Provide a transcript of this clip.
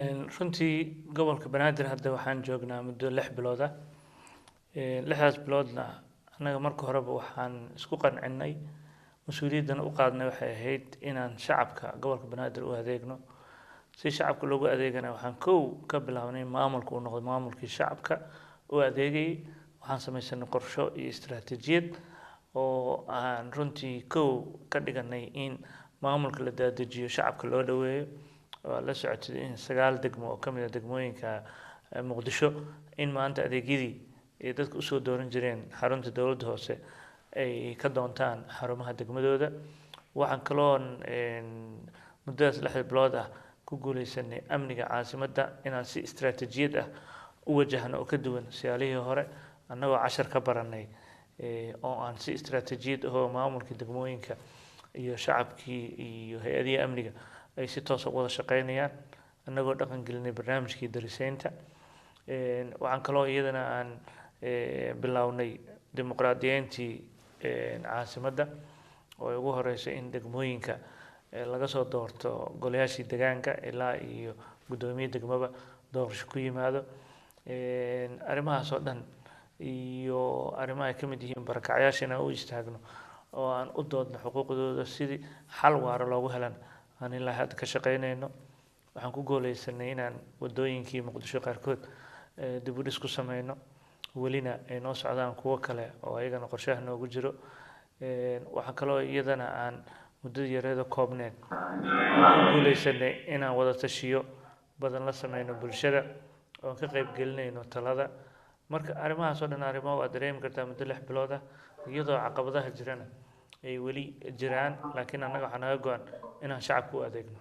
runtii gobolka Banaadir hadda waxaan joognaa muddo 6 bilood ah. 6daas biloodna annaga marka horeba waxaan isku qancinnay mas'uuliyaddan u qaadnay waxay ahayd inaan shacabka gobolka Banaadir u adeegno. Si shacabka loogu adeegana waxaan ka bilaabnay maamulka uu noqdo maamulkii shacabka u adeegayay. Waxaan samaysanay qorshe iyo istiraatiijiyad oo aan runtii ka dhiganay in maamulka la daadejiyo shacabka loo dhaweeyo. La socodsiin in 9 degmo oo ka mid ah degmooyinka Muqdisho in maanta adeegyadii ay dadku u soo dooran jireen xarunta dowladda hoose ay ka doontaan xarumaha degmadooda. Waxaan kaloo muddadaas 6 bilood ah ku guuleysanay amniga caasimadda inaan si istiraatiijiyad ah u wajahno oo ka duwan siyaalihii hore annagoo cashar ka baranay oo aan si istiraatiijiyad ah maamulka degmooyinka iyo shacabkii iyo hay'adaha amniga ay si toos ah wada shaqeynayaan annagoo dhaqan gelinay barnaamijkii darisaynta. Waxaan kaloo iyadana aan bilownay dimuqraadiyeyntii caasimadda oo ugu horeysay in degmooyinka laga soo doorto golayaashii deegaanka ilaa iyo guddoomiye degmaba doorasho ku yimaado. Arrimahaas oo dhan iyo arrimaha ay ka mid yihiin barakacayaashana u istaagno oo aan u doodno xuquuqdooda sidii xal waara loogu helan aan ilaa hadda ka shaqeynayno. Waxaan ku guuleysanay inaan wadooyinkii Muqdisho qaarkood dib u dhis ku sameyno, welina ay noo socdaan kuwo kale oo ayagana qorshaha noogu jiro. Waxaa kaloo iyadana aan muddada yareeda koobneed ku guuleysanay inaan wada tashiyo badan la sameyno bulshada oo ka qayb gelinayno talada. Marka arrimahaas oo dhan arrimo waa dareemi kartaa muddo 6 bilood ah iyadoo caqabadaha jirana ay weli jiraan, laakiin annaga waxaa naga go'an inaan shacabka u adeegno.